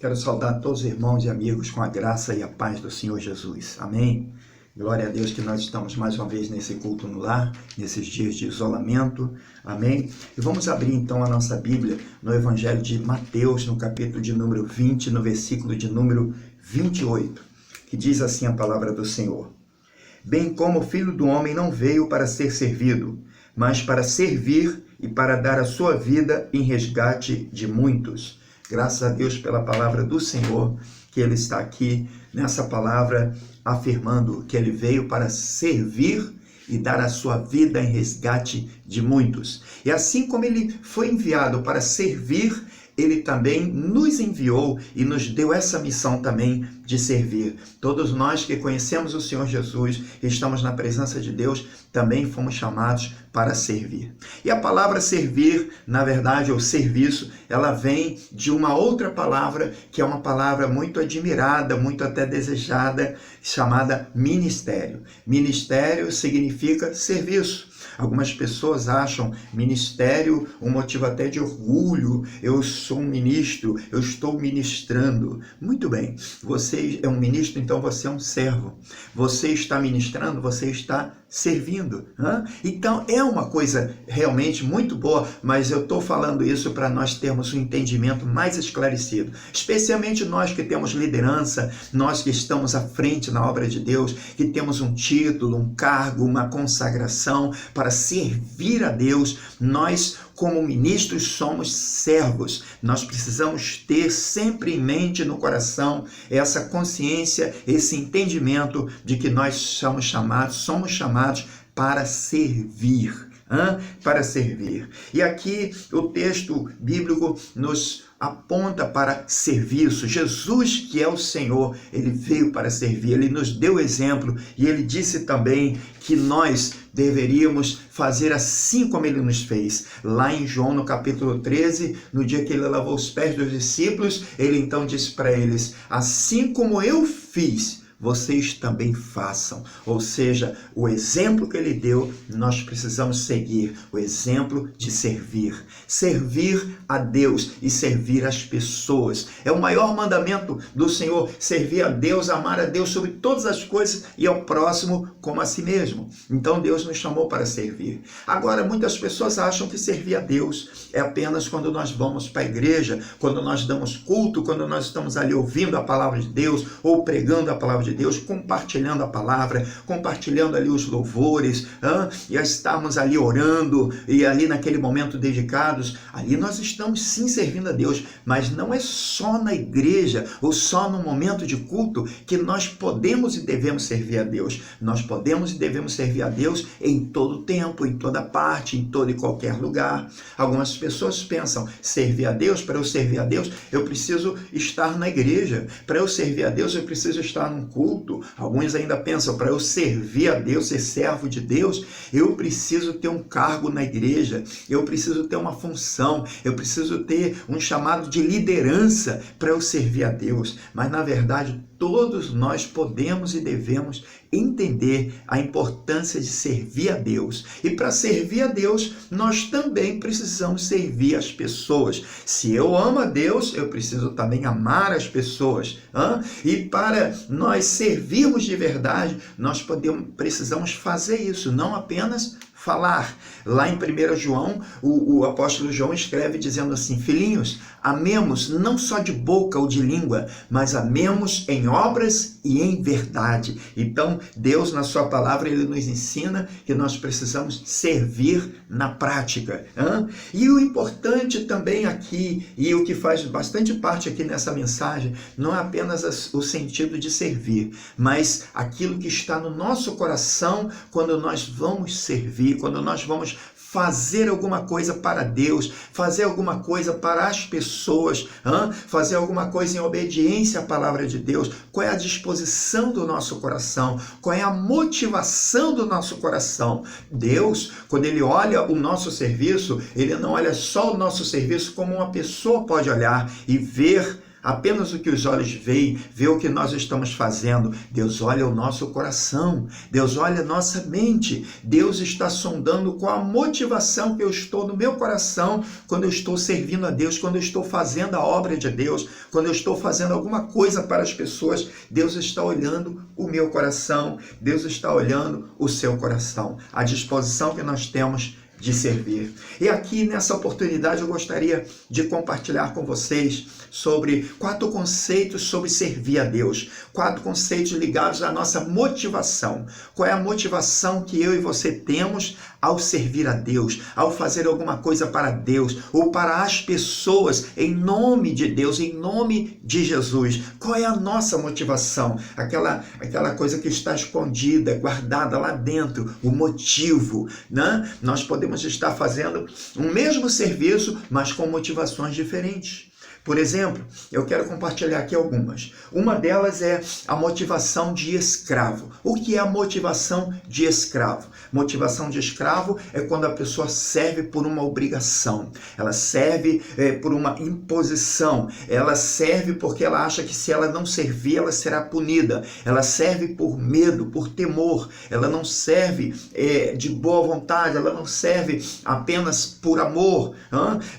Quero saudar todos os irmãos e amigos com a graça e a paz do Senhor Jesus. Amém? Glória a Deus que nós estamos mais uma vez nesse culto no lar, nesses dias de isolamento. Amém? E vamos abrir então a nossa Bíblia no Evangelho de Mateus, no capítulo de número 20, no versículo de número 28, que diz assim a palavra do Senhor. Bem como o Filho do Homem não veio para ser servido, mas para servir e para dar a sua vida em resgate de muitos. Graças a Deus pela palavra do Senhor, que Ele está aqui nessa palavra afirmando que Ele veio para servir e dar a sua vida em resgate de muitos. E assim como Ele foi enviado para servir, Ele também nos enviou e nos deu essa missão também de servir. Todos nós que conhecemos o Senhor Jesus e estamos na presença de Deus, também fomos chamados para servir. E a palavra servir, na verdade, ou serviço, ela vem de uma outra palavra, que é uma palavra muito admirada, muito até desejada, chamada ministério. Ministério significa serviço. Algumas pessoas acham ministério um motivo até de orgulho. Eu sou um ministro, eu estou ministrando. Muito bem, você é um ministro, então você é um servo. Você está ministrando, você está servindo. Então é uma coisa realmente muito boa, mas eu estou falando isso para nós termos um entendimento mais esclarecido. Especialmente nós que temos liderança, nós que estamos à frente na obra de Deus, que temos um título, um cargo, uma consagração para servir a Deus. Nós, como ministros, somos servos. Nós precisamos ter sempre em mente, no coração, essa consciência, esse entendimento de que nós somos chamados para servir. Para servir. E aqui o texto bíblico nos aponta para serviço. Jesus, que é o Senhor, Ele veio para servir, Ele nos deu exemplo e Ele disse também que nós deveríamos fazer assim como Ele nos fez. Lá em João, no capítulo 13, no dia que Ele lavou os pés dos discípulos, Ele então disse para eles, assim como eu fiz, vocês também façam. Ou seja, o exemplo que Ele deu, nós precisamos seguir. O exemplo de servir. Servir a Deus e servir as pessoas. É o maior mandamento do Senhor. Servir a Deus, amar a Deus sobre todas as coisas e ao próximo como a si mesmo. Então Deus nos chamou para servir. Agora, muitas pessoas acham que servir a Deus é apenas quando nós vamos para a igreja, quando nós damos culto, quando nós estamos ali ouvindo a palavra de Deus ou pregando a palavra de Deus, compartilhando a palavra, compartilhando ali os louvores, e estarmos ali orando, e ali naquele momento dedicados, ali nós estamos sim servindo a Deus, mas não é só na igreja, ou só no momento de culto, que nós podemos e devemos servir a Deus. Nós podemos e devemos servir a Deus em todo tempo, em toda parte, em todo e qualquer lugar. Algumas pessoas pensam, servir a Deus, para eu servir a Deus, eu preciso estar na igreja, para eu servir a Deus, eu preciso estar num culto. Alguns ainda pensam, para eu servir a Deus, ser servo de Deus, eu preciso ter um cargo na igreja, eu preciso ter uma função, eu preciso ter um chamado de liderança para eu servir a Deus. Mas na verdade, todos nós podemos e devemos entender a importância de servir a Deus. E para servir a Deus, nós também precisamos servir as pessoas. Se eu amo a Deus, eu preciso também amar as pessoas. E para nós servirmos de verdade, nós precisamos fazer isso, não apenas falar. Lá em 1 João, o apóstolo João escreve dizendo assim, filhinhos, amemos não só de boca ou de língua, mas amemos em obras e em verdade. Então, Deus, na sua palavra, Ele nos ensina que nós precisamos servir na prática. E o importante também aqui, e o que faz bastante parte aqui nessa mensagem, não é apenas o sentido de servir, mas aquilo que está no nosso coração quando nós vamos servir, quando nós vamos fazer alguma coisa para Deus, fazer alguma coisa para as pessoas, fazer alguma coisa em obediência à palavra de Deus. Qual é a disposição do nosso coração? Qual é a motivação do nosso coração? Deus, quando Ele olha o nosso serviço, Ele não olha só o nosso serviço como uma pessoa pode olhar e ver apenas o que os olhos veem, vê o que nós estamos fazendo. Deus olha o nosso coração, Deus olha a nossa mente. Deus está sondando qual a motivação que eu estou no meu coração quando eu estou servindo a Deus, quando eu estou fazendo a obra de Deus, quando eu estou fazendo alguma coisa para as pessoas. Deus está olhando o meu coração, Deus está olhando o seu coração, a disposição que nós temos de servir. E aqui nessa oportunidade eu gostaria de compartilhar com vocês sobre 4 conceitos sobre servir a Deus, 4 conceitos ligados à nossa motivação. Qual é a motivação que eu e você temos ao servir a Deus, ao fazer alguma coisa para Deus ou para as pessoas, em nome de Deus, em nome de Jesus? Qual é a nossa motivação? Aquela coisa que está escondida, guardada lá dentro, o motivo, né? Nós podemos estar fazendo o mesmo serviço, mas com motivações diferentes. Por exemplo, eu quero compartilhar aqui algumas. Uma delas é a motivação de escravo. O que é a motivação de escravo? Motivação de escravo é quando a pessoa serve por uma obrigação. Ela serve por uma imposição. Ela serve porque ela acha que se ela não servir, ela será punida. Ela serve por medo, por temor. Ela não serve de boa vontade. Ela não serve apenas por amor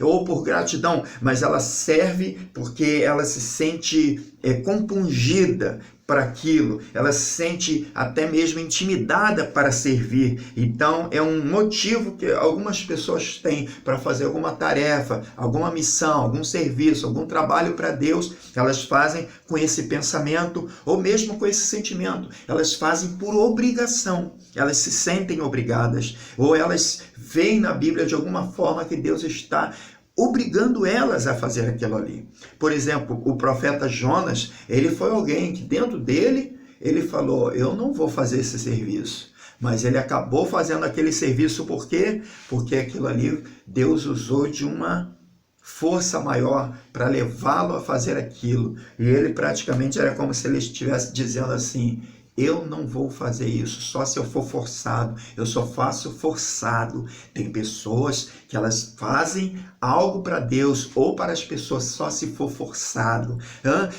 ou por gratidão, mas ela serve porque ela se sente compungida para aquilo, ela se sente até mesmo intimidada para servir. Então é um motivo que algumas pessoas têm para fazer alguma tarefa, alguma missão, algum serviço, algum trabalho para Deus. Elas fazem com esse pensamento ou mesmo com esse sentimento. Elas fazem por obrigação, elas se sentem obrigadas, ou elas veem na Bíblia de alguma forma que Deus está obrigando elas a fazer aquilo ali. Por exemplo, o profeta Jonas, ele foi alguém que dentro dele, ele falou, eu não vou fazer esse serviço. Mas ele acabou fazendo aquele serviço por quê? Porque aquilo ali, Deus usou de uma força maior para levá-lo a fazer aquilo. E ele praticamente era como se ele estivesse dizendo assim, eu não vou fazer isso só se eu for forçado, eu só faço forçado. Tem pessoas que elas fazem algo para Deus ou para as pessoas só se for forçado.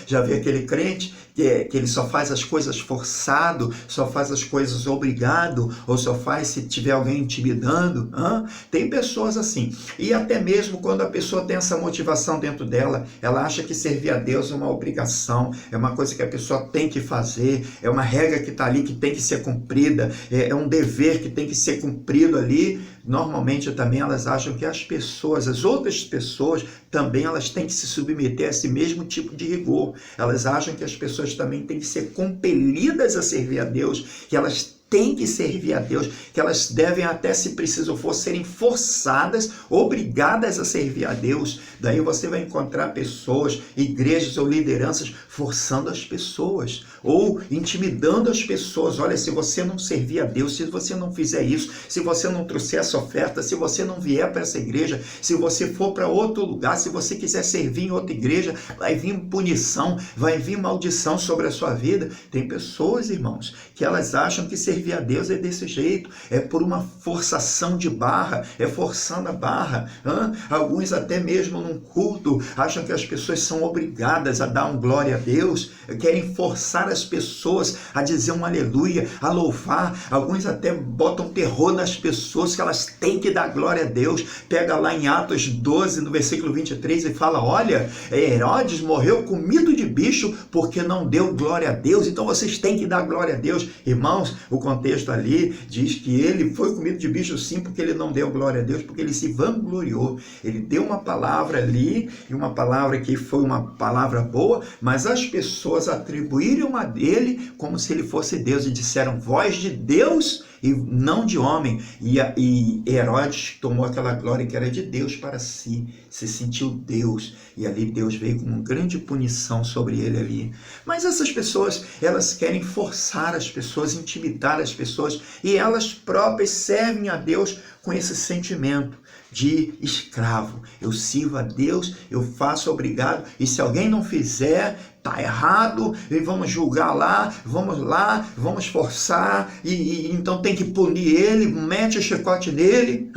Já vi aquele crente que ele só faz as coisas forçado, só faz as coisas obrigado, ou só faz se tiver alguém intimidando. Tem pessoas assim. E até mesmo quando a pessoa tem essa motivação dentro dela, ela acha que servir a Deus é uma obrigação, é uma coisa que a pessoa tem que fazer, é uma regra que está ali que tem que ser cumprida, é um dever que tem que ser cumprido ali. Normalmente também elas acham que as pessoas, as outras pessoas, também elas têm que se submeter a esse mesmo tipo de rigor. Elas acham que as pessoas também têm que ser compelidas a servir a Deus, que elas têm que servir a Deus, que elas devem até, se preciso for, serem forçadas, obrigadas a servir a Deus. Daí você vai encontrar pessoas, igrejas ou lideranças forçando as pessoas, ou intimidando as pessoas. Olha, se você não servir a Deus, se você não fizer isso, se você não trouxer essa oferta, se você não vier para essa igreja, se você for para outro lugar, se você quiser servir em outra igreja, vai vir punição, vai vir maldição sobre a sua vida. Tem pessoas, irmãos, que elas acham que servir a Deus é desse jeito, é por uma forçação de barra, é forçando a barra. Alguns até mesmo num culto acham que as pessoas são obrigadas a dar um glória a Deus, querem forçar as pessoas a dizer um aleluia, a louvar. Alguns até botam terror nas pessoas, que elas têm que dar glória a Deus. Pega lá em Atos 12, no versículo 23 e fala, olha, Herodes morreu comido de bicho porque não deu glória a Deus, então vocês têm que dar glória a Deus. Irmãos, o contexto ali diz que ele foi comido de bicho sim, porque ele não deu glória a Deus, porque ele se vangloriou. Ele deu uma palavra ali, e uma palavra que foi uma palavra boa, mas as pessoas atribuíram a ele como se ele fosse Deus, e disseram, voz de Deus e não de homem. E Herodes tomou aquela glória que era de Deus para si, se sentiu Deus, e ali Deus veio com uma grande punição sobre ele ali. Mas essas pessoas, elas querem forçar as pessoas, intimidar as pessoas, e elas próprias servem a Deus com esse sentimento de escravo. Eu sirvo a Deus, eu faço obrigado, e se alguém não fizer, está errado, e vamos julgar lá, vamos forçar, e então tem que punir ele, mete o chicote nele.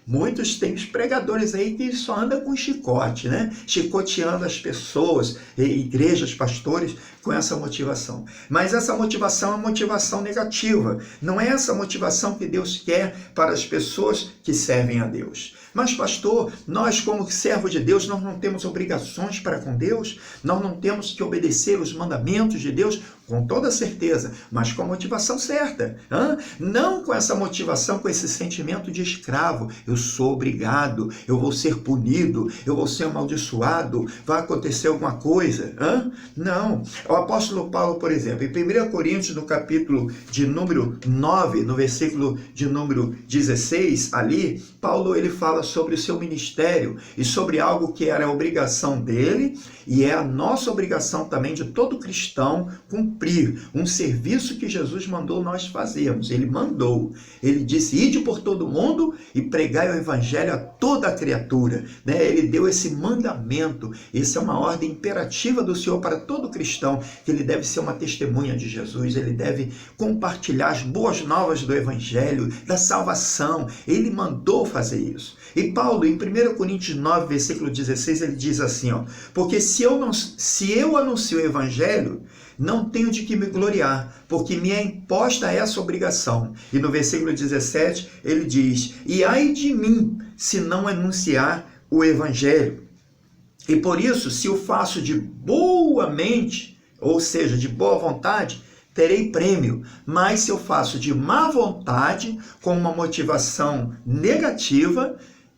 Muitos têm os pregadores aí que só andam com chicote, né? Chicoteando as pessoas, igrejas, pastores, com essa motivação. Mas essa motivação é uma motivação negativa. Não é essa motivação que Deus quer para as pessoas que servem a Deus. Mas, pastor, nós como servos de Deus, nós não temos obrigações para com Deus? Nós não temos que obedecer os mandamentos de Deus? Com toda certeza, mas com a motivação certa. Não com essa motivação, com esse sentimento de escravo. Eu sou obrigado, eu vou ser punido, eu vou ser amaldiçoado, vai acontecer alguma coisa. Não. O apóstolo Paulo, por exemplo, em 1 Coríntios, no capítulo de número 9, no versículo de número 16, ali, Paulo ele fala sobre o seu ministério e sobre algo que era a obrigação dele e é a nossa obrigação também de todo cristão cumprir um serviço que Jesus mandou nós fazermos. Ele mandou, ele disse, ide por todo mundo e pregai o evangelho a toda a criatura. Ele deu esse mandamento, essa é uma ordem imperativa do Senhor para todo cristão, que ele deve ser uma testemunha de Jesus, ele deve compartilhar as boas novas do evangelho, da salvação. Ele mandou fazer isso. E Paulo, em 1 Coríntios 9, versículo 16, ele diz assim, porque se eu anuncio o evangelho, não tenho de que me gloriar, porque me é imposta essa obrigação. E no versículo 17, ele diz, e ai de mim, se não anunciar o evangelho. E por isso, se o faço de boa mente, ou seja, de boa vontade, terei prêmio. Mas se eu faço de má vontade, com uma motivação negativa,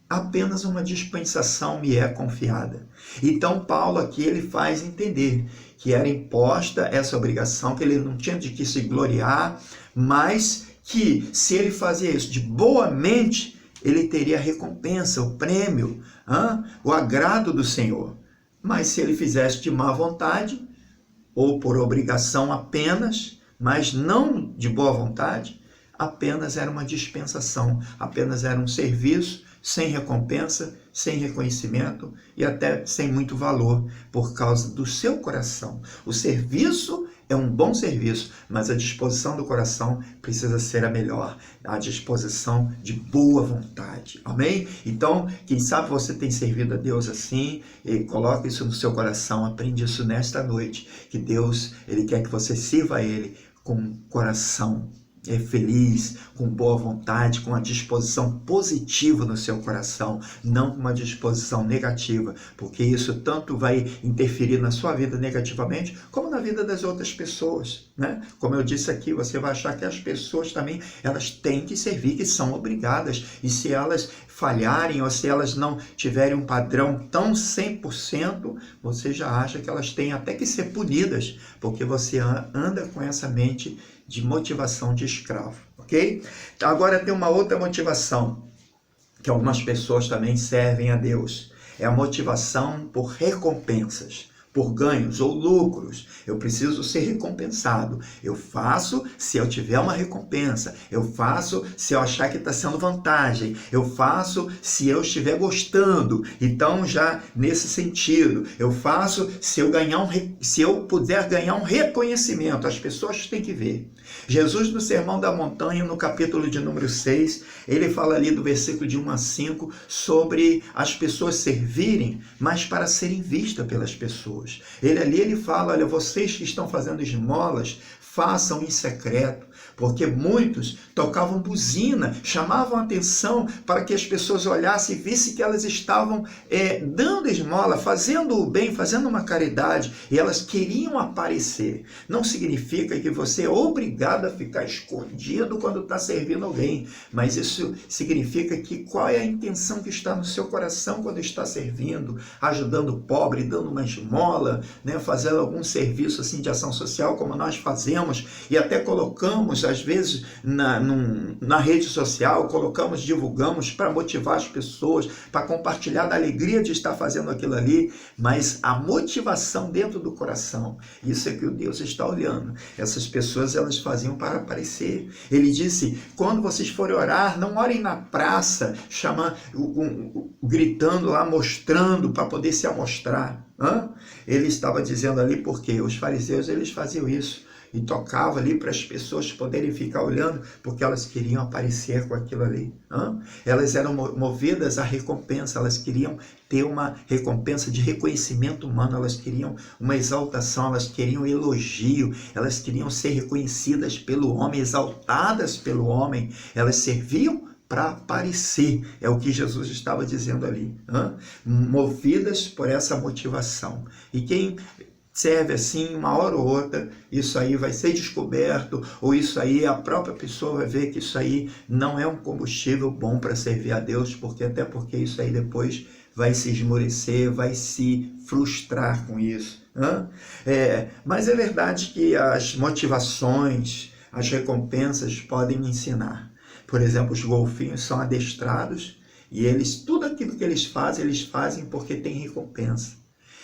apenas uma dispensação me é confiada. Então Paulo aqui ele faz entender que era imposta essa obrigação, que ele não tinha de que se gloriar, mas que se ele fazia isso de boa mente, ele teria a recompensa, o prêmio, o agrado do Senhor. Mas se ele fizesse de má vontade, ou por obrigação apenas, mas não de boa vontade, apenas era uma dispensação, apenas era um serviço, sem recompensa, sem reconhecimento e até sem muito valor, por causa do seu coração. O serviço é um bom serviço, mas a disposição do coração precisa ser a melhor, a disposição de boa vontade. Amém? Então, quem sabe você tem servido a Deus assim, e coloca isso no seu coração, aprende isso nesta noite, que Deus, Ele quer que você sirva a Ele com coração feliz, com boa vontade, com uma disposição positiva no seu coração, não com uma disposição negativa, porque isso tanto vai interferir na sua vida negativamente, como na vida das outras pessoas, né? Como eu disse aqui, você vai achar que as pessoas também, elas têm que servir, que são obrigadas, e se elas falharem, ou se elas não tiverem um padrão tão 100%, você já acha que elas têm até que ser punidas, porque você anda com essa mente de motivação de escravo, ok? Agora tem uma outra motivação, que algumas pessoas também servem a Deus, é a motivação por recompensas, por ganhos ou lucros. Eu preciso ser recompensado. Eu faço se eu tiver uma recompensa. Eu faço se eu achar que está sendo vantagem. Eu faço se eu estiver gostando. Então, já nesse sentido, eu faço se eu puder ganhar um reconhecimento. As pessoas têm que ver. Jesus, no Sermão da Montanha, no capítulo de número 6, ele fala ali do versículo de 1 a 5 sobre as pessoas servirem, mas para serem vistas pelas pessoas. Ele fala, olha, vocês que estão fazendo esmolas, façam em secreto, porque muitos tocavam buzina, chamavam a atenção para que as pessoas olhassem e vissem que elas estavam dando esmola, fazendo o bem, fazendo uma caridade, e elas queriam aparecer. Não significa que você é obrigado a ficar escondido quando está servindo alguém, mas isso significa que qual é a intenção que está no seu coração quando está servindo, ajudando o pobre, dando uma esmola, né, fazendo algum serviço assim de ação social, como nós fazemos, e até colocamos, às vezes, na rede social, divulgamos para motivar as pessoas, para compartilhar da alegria de estar fazendo aquilo ali, mas a motivação dentro do coração, isso é que o Deus está olhando. Essas pessoas, elas faziam para aparecer. Ele disse, quando vocês forem orar, não orem na praça, gritando lá, mostrando, para poder se amostrar. Ele estava dizendo ali porque os fariseus, eles faziam isso. e tocava ali para as pessoas poderem ficar olhando, porque elas queriam aparecer com aquilo ali. Elas eram movidas à recompensa, elas queriam ter uma recompensa de reconhecimento humano, elas queriam uma exaltação, elas queriam elogio, elas queriam ser reconhecidas pelo homem, exaltadas pelo homem, elas serviam para aparecer, é o que Jesus estava dizendo ali, movidas por essa motivação. E quem serve assim, uma hora ou outra, isso aí vai ser descoberto, ou isso aí a própria pessoa vai ver que isso aí não é um combustível bom para servir a Deus, até porque isso aí depois vai se esmorecer, vai se frustrar com isso. Mas é verdade que as motivações, as recompensas podem ensinar. Por exemplo, os golfinhos são adestrados e tudo aquilo que eles fazem porque tem recompensa.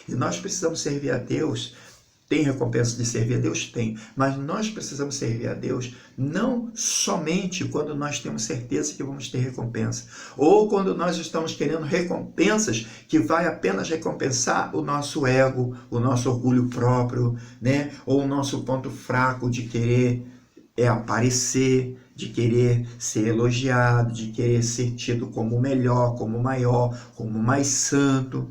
E nós precisamos servir a Deus. Tem recompensa de servir a Deus? Tem. Mas nós precisamos servir a Deus não somente quando nós temos certeza que vamos ter recompensa. Ou quando nós estamos querendo recompensas que vai apenas recompensar o nosso ego, o nosso orgulho próprio, né? Ou o nosso ponto fraco de querer aparecer, de querer ser elogiado, de querer ser tido como o melhor, como o maior, como o mais santo.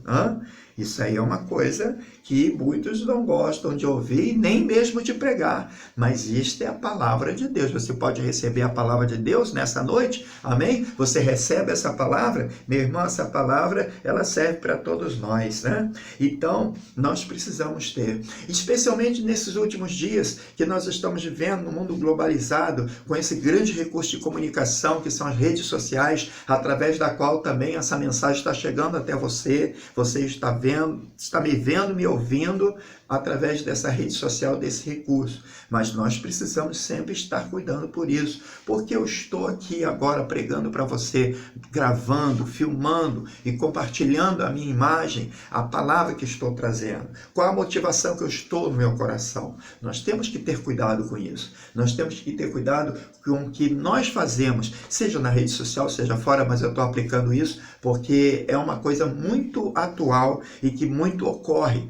Isso aí é uma coisa que muitos não gostam de ouvir, nem mesmo de pregar. Mas isto é a palavra de Deus. Você pode receber a palavra de Deus nessa noite? Amém? Você recebe essa palavra? Meu irmão, essa palavra, ela serve para todos nós, né? Então, nós precisamos ter. Especialmente nesses últimos dias que nós estamos vivendo no mundo globalizado, com esse grande recurso de comunicação que são as redes sociais, através da qual também essa mensagem está chegando até você. Você está me vendo, me ouvindo através dessa rede social, desse recurso. Mas nós precisamos sempre estar cuidando por isso, porque eu estou aqui agora pregando para você, gravando, filmando e compartilhando a minha imagem, a palavra que estou trazendo. Qual a motivação que eu estou no meu coração? Nós temos que ter cuidado com isso. Nós temos que ter cuidado com o que nós fazemos, seja na rede social, seja fora, mas eu estou aplicando isso porque é uma coisa muito atual e que muito ocorre.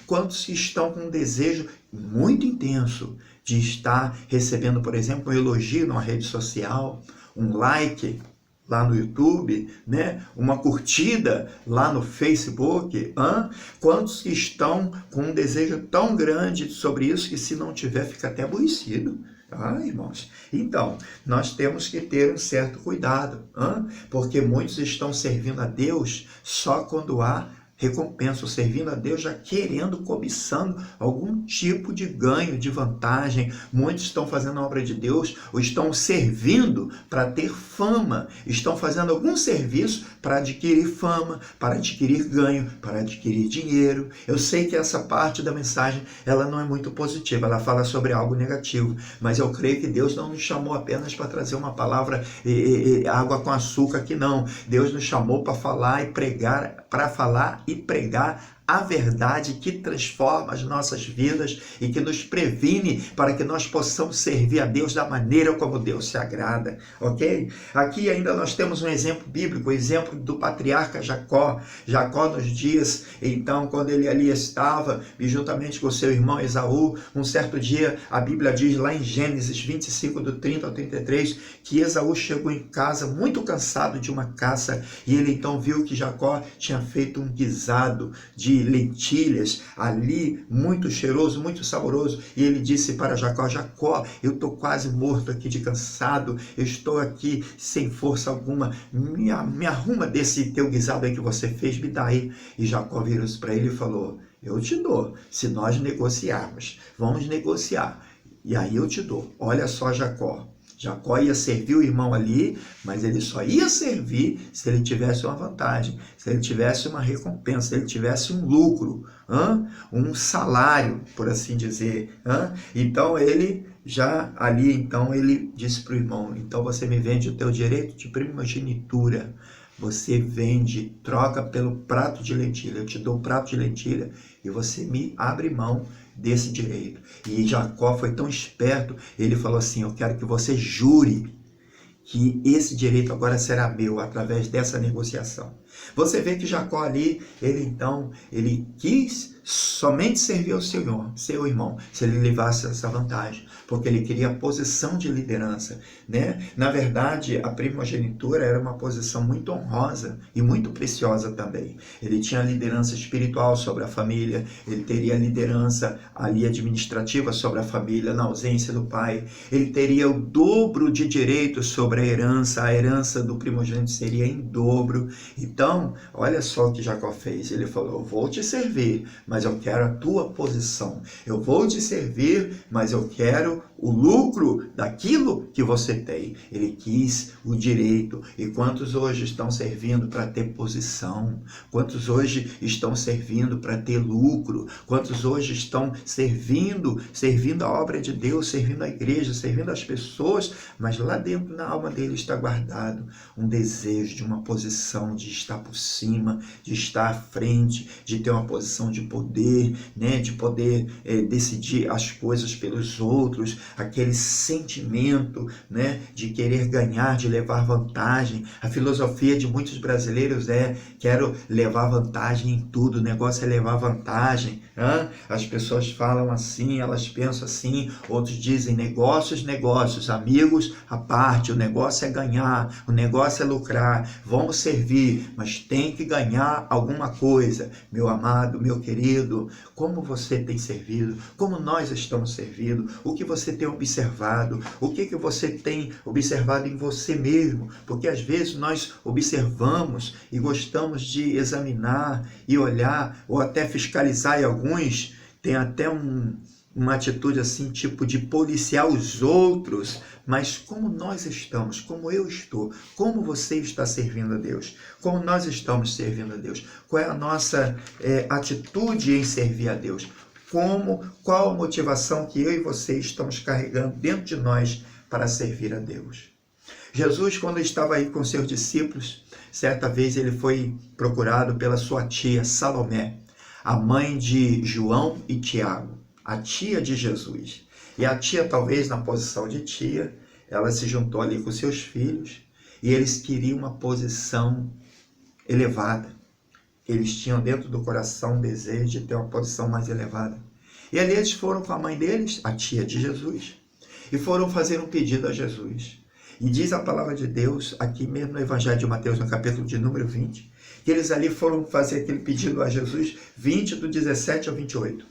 Quantos que estão com um desejo muito intenso de estar recebendo, por exemplo, um elogio numa rede social, um like lá no YouTube, né? Uma curtida lá no Facebook. Quantos que estão com um desejo tão grande sobre isso que se não tiver fica até aborrecido. Irmãos, então, nós temos que ter um certo cuidado, porque muitos estão servindo a Deus só quando há recompensa, servindo a Deus já querendo, cobiçando algum tipo de ganho, de vantagem. Muitos estão fazendo a obra de Deus ou estão servindo para ter fama, estão fazendo algum serviço para adquirir fama, para adquirir ganho, para adquirir dinheiro. Eu sei que essa parte da mensagem ela não é muito positiva, ela fala sobre algo negativo, mas eu creio que Deus não nos chamou apenas para trazer uma palavra água com açúcar aqui, não. Deus nos chamou para falar e pregar, para falar e pregar a verdade que transforma as nossas vidas e que nos previne para que nós possamos servir a Deus da maneira como Deus se agrada, ok? Aqui ainda nós temos um exemplo bíblico, o exemplo do patriarca Jacó. Jacó nos dias, então, quando ele ali estava, e juntamente com seu irmão Esaú, um certo dia, a Bíblia diz lá em Gênesis 25, do 30 ao 33, que Esaú chegou em casa muito cansado de uma caça, e ele então viu que Jacó tinha feito um guisado de lentilhas ali, muito cheiroso, muito saboroso, e ele disse para Jacó: Jacó, eu estou quase morto aqui de cansado, eu estou aqui sem força alguma, me arruma desse teu guisado aí que você fez, me dá aí. E Jacó virou-se para ele e falou: eu te dou, se nós negociarmos, vamos negociar, e aí eu te dou. Olha só, Jacó ia servir o irmão ali, mas ele só ia servir se ele tivesse uma vantagem, se ele tivesse uma recompensa, se ele tivesse um lucro, um salário, por assim dizer. Então ele já ali, então ele disse para o irmão: então você me vende o teu direito de primogenitura, você vende, troca pelo prato de lentilha, eu te dou o prato de lentilha e você me abre mão desse direito. E Jacó foi tão esperto, ele falou assim: eu quero que você jure que esse direito agora será meu através dessa negociação. Você vê que Jacó ali, ele quis somente servir ao seu irmão, se ele levasse essa vantagem, porque ele queria a posição de liderança, né? Na verdade, a primogenitura era uma posição muito honrosa e muito preciosa também. Ele tinha liderança espiritual sobre a família, ele teria liderança ali administrativa sobre a família, na ausência do pai, ele teria o dobro de direitos sobre a herança do primogênito seria em dobro. Então, olha só o que Jacó fez, ele falou: eu vou te servir, mas eu quero a tua posição. Eu vou te servir, mas eu quero o lucro daquilo que você tem. Ele quis o direito. E quantos hoje estão servindo para ter posição? Quantos hoje estão servindo para ter lucro? Quantos hoje estão servindo a obra de Deus, servindo a igreja, servindo as pessoas, mas lá dentro na alma dele está guardado um desejo de uma posição, de estar por cima, de estar à frente, de ter uma posição de poder, né? De poder decidir as coisas pelos outros, aquele sentimento, né? De querer ganhar, de levar vantagem. A filosofia de muitos brasileiros é: quero levar vantagem em tudo, o negócio é levar vantagem. As pessoas falam assim, elas pensam assim, outros dizem negócios, amigos à parte, o negócio é ganhar, o negócio é lucrar, vamos servir, mas tem que ganhar alguma coisa. Meu amado, meu querido, como você tem servido, como nós estamos servindo, o que você tem observado, o que você tem observado em você mesmo, porque às vezes nós observamos e gostamos de examinar e olhar, ou até fiscalizar, e alguns têm até uma atitude assim, tipo de policiar os outros, mas como nós estamos, como eu estou, como você está servindo a Deus, como nós estamos servindo a Deus, qual é a nossa atitude em servir a Deus, qual a motivação que eu e você estamos carregando dentro de nós para servir a Deus. Jesus, quando estava aí com seus discípulos, certa vez ele foi procurado pela sua tia Salomé, a mãe de João e Tiago, a tia de Jesus. E a tia, talvez na posição de tia, ela se juntou ali com seus filhos e eles queriam uma posição elevada. Eles tinham dentro do coração o desejo de ter uma posição mais elevada. E ali eles foram com a mãe deles, a tia de Jesus, e foram fazer um pedido a Jesus. E diz a palavra de Deus, aqui mesmo no Evangelho de Mateus, no capítulo de número 20, que eles ali foram fazer aquele pedido a Jesus, 20, do 17 ao 28.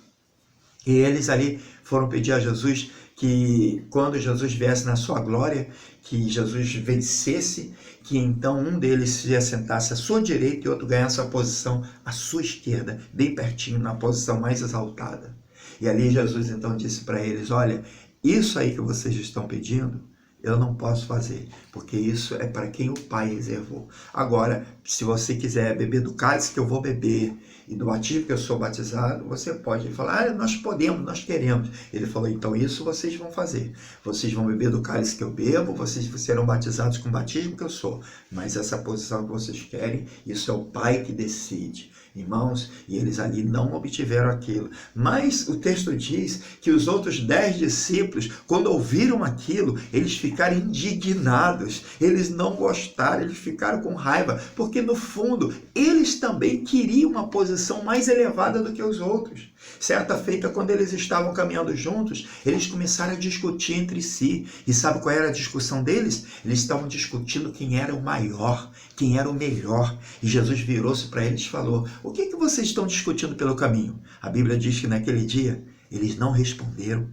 E eles ali foram pedir a Jesus que quando Jesus viesse na sua glória, que Jesus vencesse, que então um deles se assentasse à sua direita e outro ganhasse a posição à sua esquerda, bem pertinho, na posição mais exaltada. E ali Jesus então disse para eles: olha, isso aí que vocês estão pedindo, eu não posso fazer, porque isso é para quem o Pai reservou. Agora, se você quiser beber do cálice que eu vou beber e do batismo que eu sou batizado, você pode falar: nós podemos, nós queremos. Ele falou: então isso vocês vão fazer. Vocês vão beber do cálice que eu bebo, vocês serão batizados com o batismo que eu sou. Mas essa posição que vocês querem, isso é o Pai que decide. Irmãos, e eles ali não obtiveram aquilo. Mas o texto diz que os outros 10 discípulos, quando ouviram aquilo, eles ficaram indignados, eles não gostaram, eles ficaram com raiva, porque no fundo, eles também queriam uma posição mais elevada do que os outros. Certa feita, quando eles estavam caminhando juntos, eles começaram a discutir entre si. E sabe qual era a discussão deles? Eles estavam discutindo quem era o maior, quem era o melhor. E Jesus virou-se para eles e falou: o que vocês estão discutindo pelo caminho? A Bíblia diz que naquele dia eles não responderam.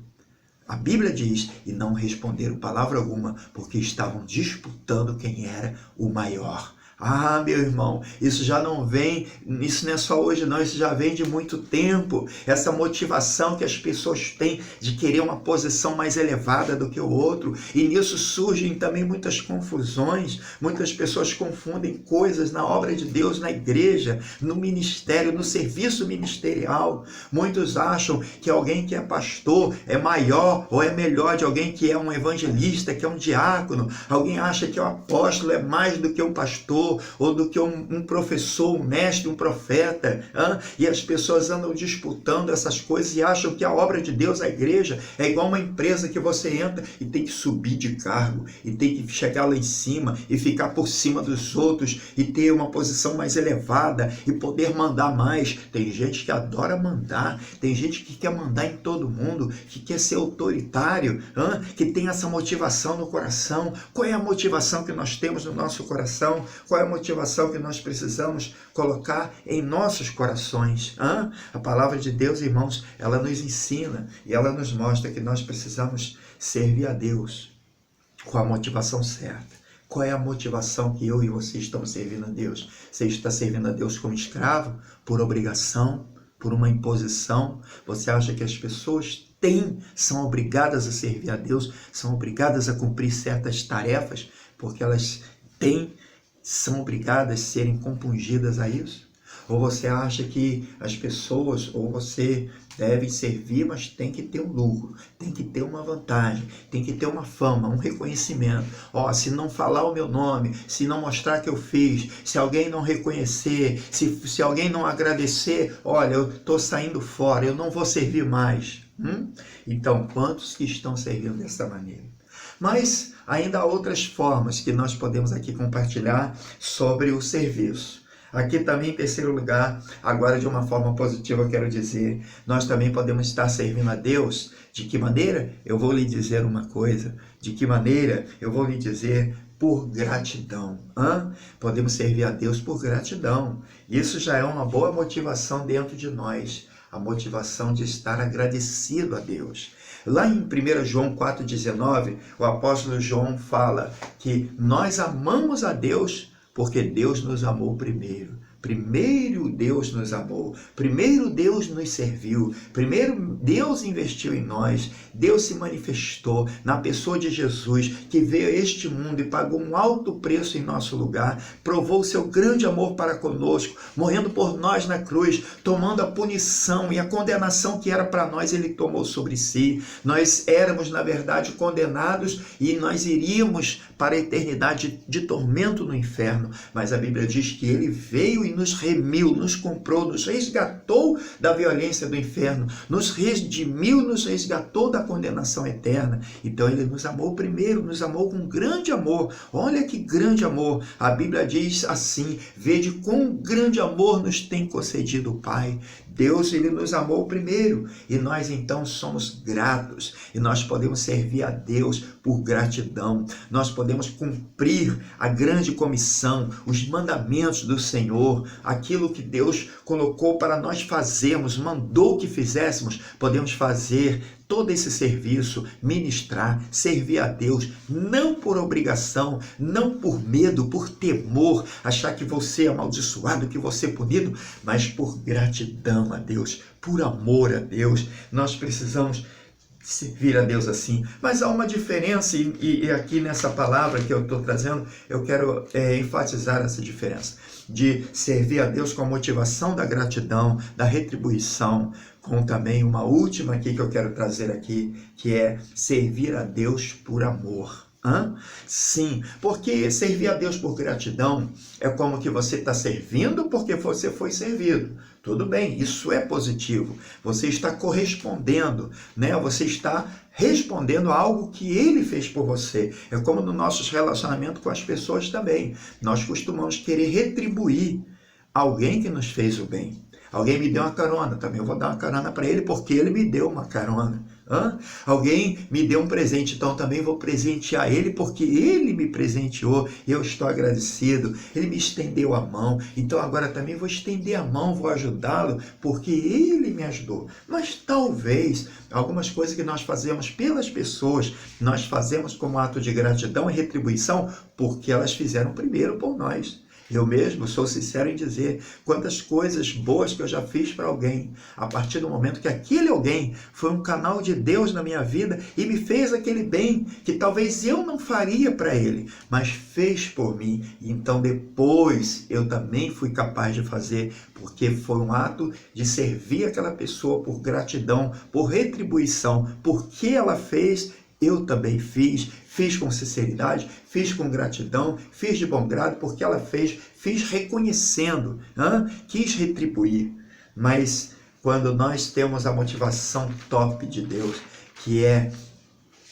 A Bíblia diz, e não responderam palavra alguma, porque estavam disputando quem era o maior. Ah, meu irmão, isso já não vem, isso não é só hoje não, isso já vem de muito tempo. Essa motivação que as pessoas têm de querer uma posição mais elevada do que o outro. E nisso surgem também muitas confusões. Muitas pessoas confundem coisas na obra de Deus, na igreja, no ministério, no serviço ministerial. Muitos acham que alguém que é pastor é maior ou é melhor de alguém que é um evangelista, que é um diácono. Alguém acha que o apóstolo é mais do que o pastor. pastor, ou do que um professor, um mestre, um profeta. E as pessoas andam disputando essas coisas e acham que a obra de Deus, a igreja, é igual uma empresa que você entra e tem que subir de cargo, e tem que chegar lá em cima e ficar por cima dos outros e ter uma posição mais elevada e poder mandar mais. Tem gente que adora mandar, tem gente que quer mandar em todo mundo, que quer ser autoritário, que tem essa motivação no coração. Qual é a motivação que nós temos no nosso coração? Qual é a motivação que nós precisamos colocar em nossos corações? A palavra de Deus, irmãos, ela nos ensina e ela nos mostra que nós precisamos servir a Deus com a motivação certa. Qual é a motivação que eu e você estamos servindo a Deus? Você está servindo a Deus como escravo, por obrigação, por uma imposição? Você acha que as pessoas são obrigadas a servir a Deus, são obrigadas a cumprir certas tarefas, porque elas são obrigadas a serem compungidas a isso? Ou você acha que as pessoas, ou você deve servir, mas tem que ter um lucro, tem que ter uma vantagem, tem que ter uma fama, um reconhecimento. Se não falar o meu nome, se não mostrar que eu fiz, se alguém não reconhecer, se alguém não agradecer, olha, eu estou saindo fora, eu não vou servir mais. Então, quantos que estão servindo dessa maneira? Mas ainda há outras formas que nós podemos aqui compartilhar sobre o serviço. Aqui também, em terceiro lugar, agora de uma forma positiva, eu quero dizer, nós também podemos estar servindo a Deus. De que maneira? Eu vou lhe dizer uma coisa. De que maneira? Eu vou lhe dizer por gratidão. Podemos servir a Deus por gratidão. Isso já é uma boa motivação dentro de nós. A motivação de estar agradecido a Deus. Lá em 1 João 4,19, o apóstolo João fala que nós amamos a Deus porque Deus nos amou primeiro. Primeiro Deus nos amou, primeiro Deus nos serviu, primeiro Deus investiu em nós, Deus se manifestou na pessoa de Jesus, que veio a este mundo e pagou um alto preço em nosso lugar, provou o seu grande amor para conosco, morrendo por nós na cruz, tomando a punição e a condenação que era para nós, ele tomou sobre si. Nós éramos, na verdade, condenados e nós iríamos para a eternidade de tormento no inferno, mas a Bíblia diz que ele veio e nos remiu, nos comprou, nos resgatou da violência do inferno, nos redimiu, nos resgatou da condenação eterna. Então ele nos amou primeiro, nos amou com grande amor. Olha que grande amor. A Bíblia diz assim: vede quão grande amor nos tem concedido o Pai. Deus, ele nos amou primeiro e nós então somos gratos e nós podemos servir a Deus por gratidão. Nós podemos cumprir a grande comissão, os mandamentos do Senhor, aquilo que Deus colocou para nós fazermos, mandou que fizéssemos, podemos fazer todo esse serviço, ministrar, servir a Deus, não por obrigação, não por medo, por temor, achar que você é amaldiçoado, que você é punido, mas por gratidão a Deus, por amor a Deus. Nós precisamos servir a Deus assim. Mas há uma diferença, e aqui nessa palavra que eu estou trazendo, eu quero enfatizar essa diferença de servir a Deus com a motivação da gratidão, da retribuição, com também uma última aqui que eu quero trazer aqui, que é servir a Deus por amor. Sim, porque servir a Deus por gratidão é como que você está servindo porque você foi servido. Tudo bem, isso é positivo. Você está correspondendo, né? Você está respondendo a algo que ele fez por você. É como no nosso relacionamento com as pessoas também. Nós costumamos querer retribuir alguém que nos fez o bem. Alguém me deu uma carona, também eu vou dar uma carona para ele porque ele me deu uma carona. Alguém me deu um presente, então também vou presentear ele porque ele me presenteou, eu estou agradecido, ele me estendeu a mão, então agora também vou estender a mão, vou ajudá-lo porque ele me ajudou. Mas talvez algumas coisas que nós fazemos pelas pessoas, nós fazemos como ato de gratidão e retribuição porque elas fizeram primeiro por nós. Eu mesmo sou sincero em dizer quantas coisas boas que eu já fiz para alguém, a partir do momento que aquele alguém foi um canal de Deus na minha vida e me fez aquele bem que talvez eu não faria para ele, mas fez por mim. E então depois eu também fui capaz de fazer, porque foi um ato de servir aquela pessoa por gratidão, por retribuição, porque ela fez, eu também fiz com sinceridade, fiz com gratidão, fiz de bom grado, porque ela fiz reconhecendo, quis retribuir. Mas quando nós temos a motivação top de Deus, que é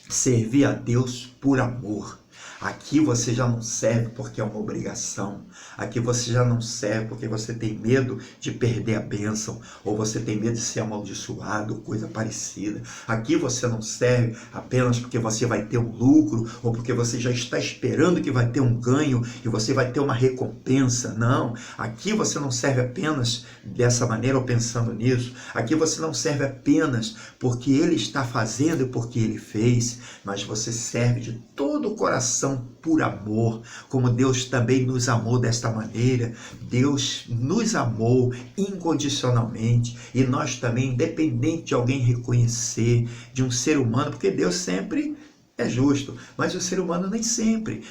servir a Deus por amor, aqui você já não serve porque é uma obrigação. Aqui você já não serve porque você tem medo de perder a bênção, ou você tem medo de ser amaldiçoado, coisa parecida. Aqui você não serve apenas porque você vai ter um lucro, ou porque você já está esperando que vai ter um ganho e você vai ter uma recompensa. Não, aqui você não serve apenas dessa maneira ou pensando nisso. Aqui você não serve apenas porque Ele está fazendo e porque Ele fez, mas você serve de todo o coração por amor, como Deus também nos amou desta maneira. Deus nos amou incondicionalmente, e nós também, independente de alguém reconhecer, de um ser humano, porque Deus sempre é justo, mas o ser humano nem sempre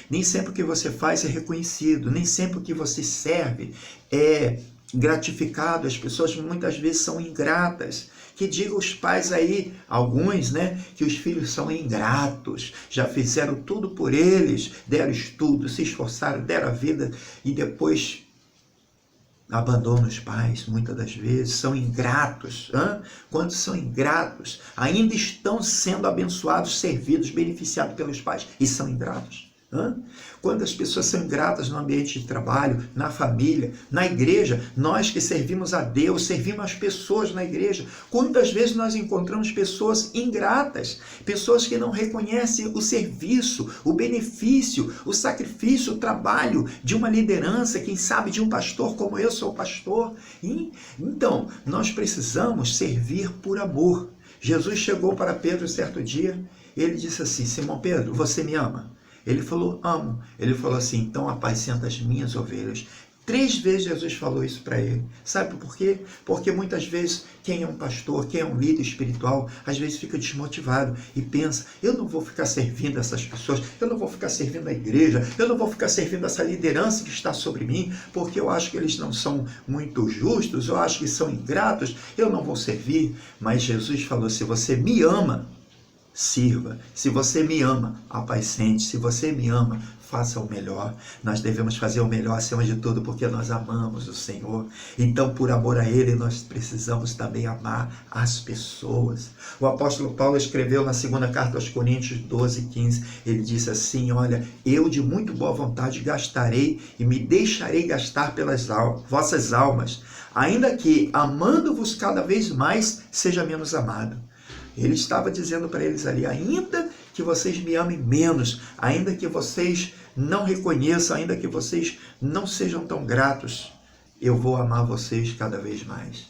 o que você faz é reconhecido, nem sempre o que você serve é gratificado. As pessoas muitas vezes são ingratas. Que diga os pais aí, alguns, que os filhos são ingratos, já fizeram tudo por eles, deram estudo, se esforçaram, deram a vida e depois abandonam os pais, muitas das vezes, são ingratos. Quando são ingratos, ainda estão sendo abençoados, servidos, beneficiados pelos pais e são ingratos. Quando as pessoas são ingratas no ambiente de trabalho, na família, na igreja, nós que servimos a Deus, servimos as pessoas na igreja, quantas vezes nós encontramos pessoas ingratas, pessoas que não reconhecem o serviço, o benefício, o sacrifício, o trabalho de uma liderança, quem sabe de um pastor, como eu sou pastor. Então, nós precisamos servir por amor. Jesus chegou para Pedro certo dia, ele disse assim: Simão Pedro, você me ama? Ele falou: amo. Ele falou assim: então apacenta as minhas ovelhas. 3 vezes Jesus falou isso para ele. Sabe por quê? Porque muitas vezes quem é um pastor, quem é um líder espiritual, às vezes fica desmotivado e pensa: eu não vou ficar servindo essas pessoas, eu não vou ficar servindo a igreja, eu não vou ficar servindo essa liderança que está sobre mim, porque eu acho que eles não são muito justos, eu acho que são ingratos, eu não vou servir. Mas Jesus falou: se você me ama, sirva. Se você me ama, apacente. Se você me ama, faça o melhor. Nós devemos fazer o melhor acima de tudo, porque nós amamos o Senhor. Então, por amor a Ele, nós precisamos também amar as pessoas. O apóstolo Paulo escreveu na 2ª carta aos Coríntios 12:15, ele disse assim: olha, eu de muito boa vontade gastarei e me deixarei gastar pelas vossas almas, ainda que, amando-vos cada vez mais, seja menos amado. Ele estava dizendo para eles ali: ainda que vocês me amem menos, ainda que vocês não reconheçam, ainda que vocês não sejam tão gratos, eu vou amar vocês cada vez mais.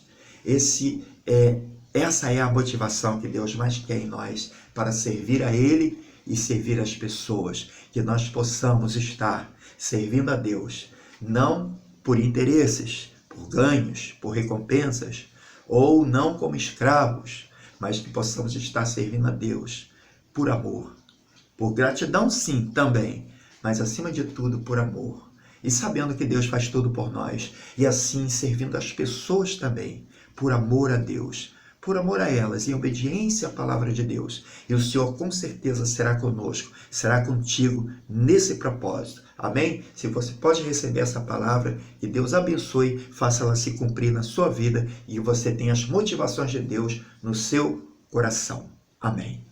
Essa é a motivação que Deus mais quer em nós, para servir a Ele e servir as pessoas. Que nós possamos estar servindo a Deus, não por interesses, por ganhos, por recompensas, ou não como escravos, mas que possamos estar servindo a Deus por amor, por gratidão sim, também, mas acima de tudo por amor, e sabendo que Deus faz tudo por nós, e assim servindo as pessoas também, por amor a Deus, por amor a elas, em obediência à palavra de Deus. E o Senhor com certeza será conosco, será contigo nesse propósito. Amém? Se você pode receber essa palavra, que Deus abençoe, faça ela se cumprir na sua vida e você tenha as motivações de Deus no seu coração. Amém.